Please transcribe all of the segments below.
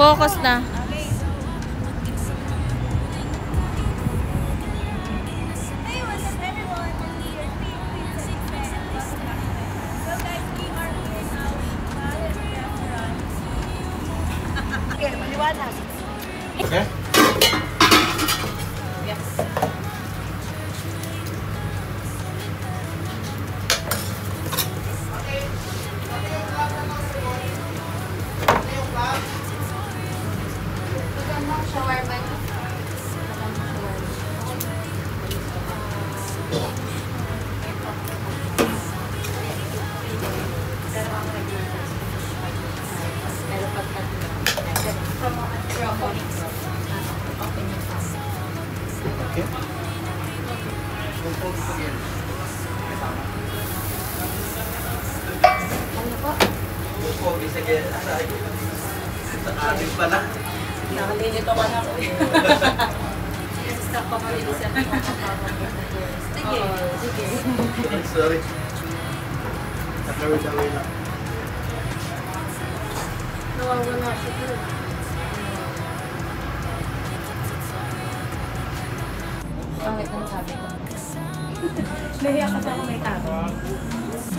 Focus na. Okay, maliwanag. Okay? Yes. Shawarma niyo. Okay. Ano po? Nakalilito ka na ako. Stop pa kami isa. Sige. Sige. Sorry. Nakawin lang. Nawawala siya doon. Pangit ang sabi ko. Nahiya ka pa kung may tao.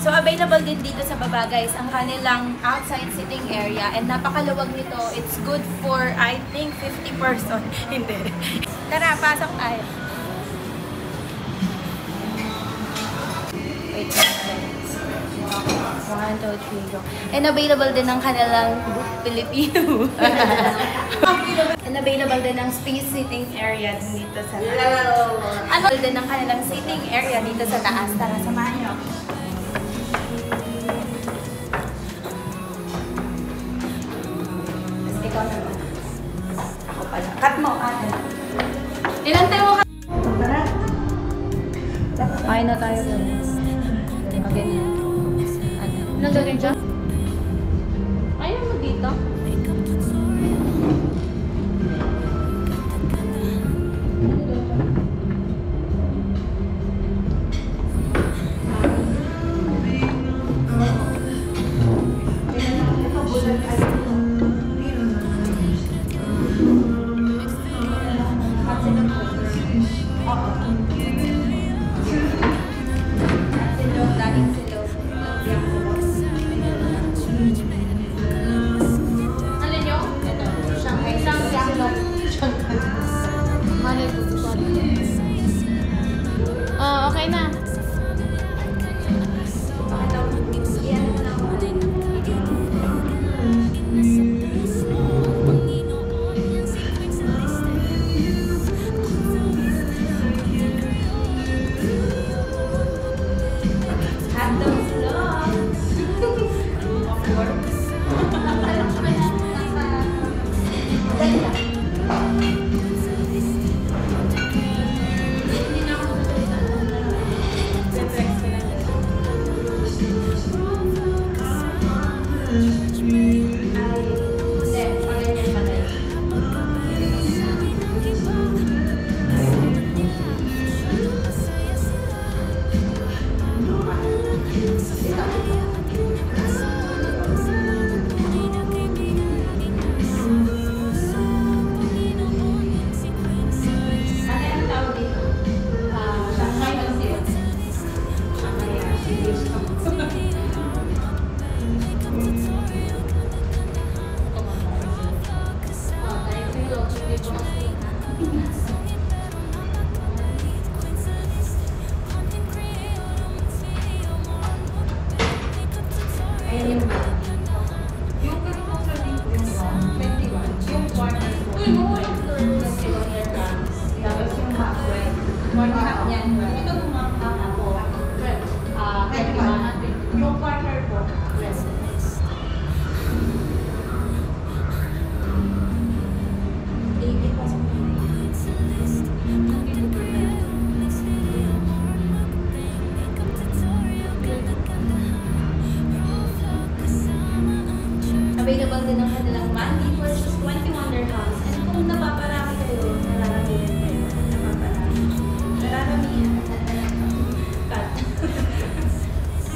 So, available din dito sa baba, guys, ang kanilang outside sitting area. And napakaluwag nito. It's good for, I think, 50 person. Hindi. Tara, pasok tayo. Wait, 1, 2, 3, go. And available din ang kanilang Filipino. And available din ang space sitting area dito sa taas. Ano din ang kanilang sitting area dito sa taas. Tara, samahan niyo. Ikaw naman. Ako pala. Cut mo, ate. Inantay mo ka. Tara. Kain na tayo dun. Okay. Ano? Nandun dyan? Ayaw mo dito? Okay na. Available din ang kanilang monthly versus 20 Wonder House. And kung napaparami kayo, nararamihan kayo. Napaparami. Nararamihan. Cut.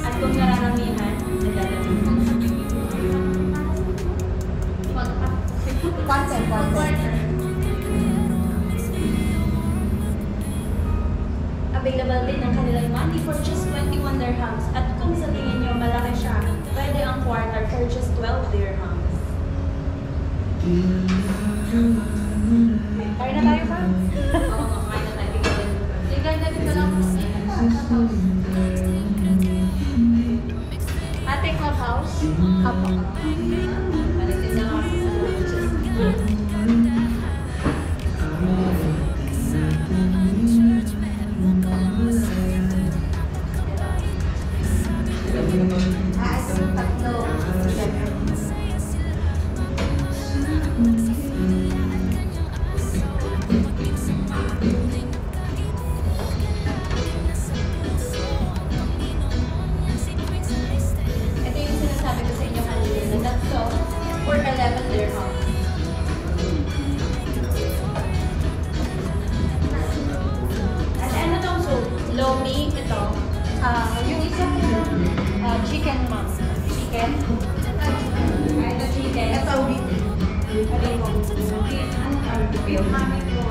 At kung nararamihan, nadaramihan. Mag-up. Content. Available din ang kanilang monthly for just 21 dirhams. At kung sa tingin nyo malaki siya, pwede ang quarter for just 12 dirhams. Kaya na tayo pa? Oo, kakain na tayo. Tignan na lang. Ate Clubhouse? Apo. Balitin na ako sa lunches. Ito yung tatlo. Ito yung sinasabi ko sa inyo kanina na tatlo for 11 dirhams. At ano tong soup? Lomi, ito. Yung isa chicken ma'am. Chicken. Ito chicken. Ito beef. Ano yung yung mami ko ito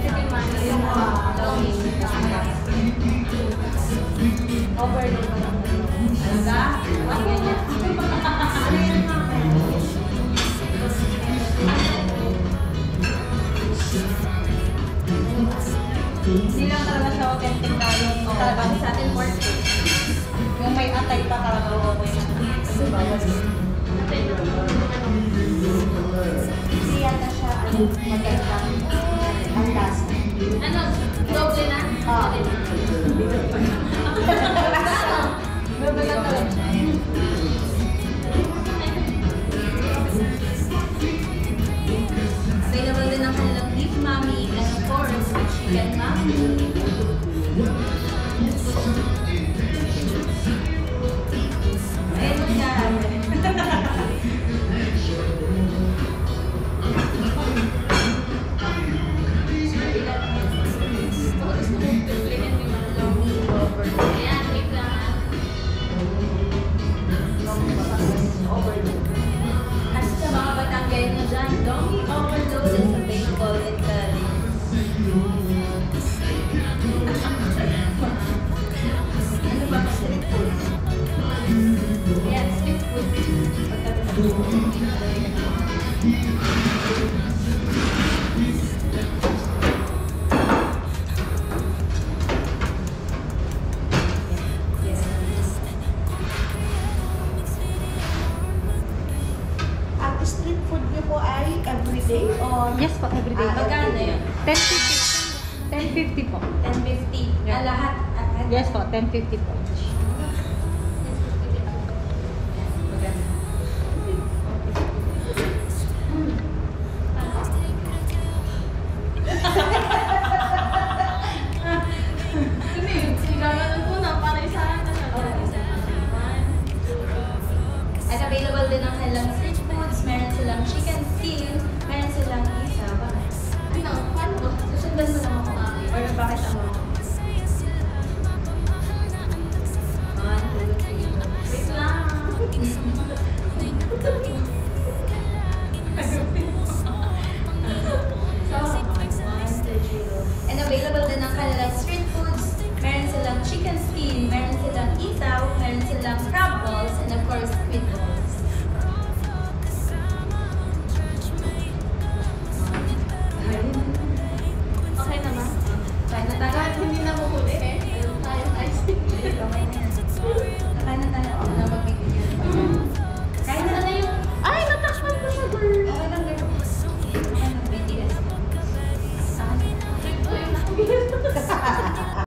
yung mami yung lomi. Overload ko lang. Alaga? Ang ganyan. Hindi lang talaga siya authentic na yung talagang sa atin pork cake. Yung may atay pa talaga okay na. Kasi bawal. Hindi yata siya maganda. Ang lasa. Ano? Doble na? Doble na talaga. Available din ang kanilang beef mami and of course, chicken mami. Ayun yan. Ayan, wait lang ha. Kasi sa mga Batanggay nyo dyan, Domi Overload is available in Cali. Ano ba ka street food? Ayan, street food. At street food niyo po ay everyday or? Yes po, everyday. Magkano yun? 10.50 po. 10.50. Lahat? Yes po, 10.50 po.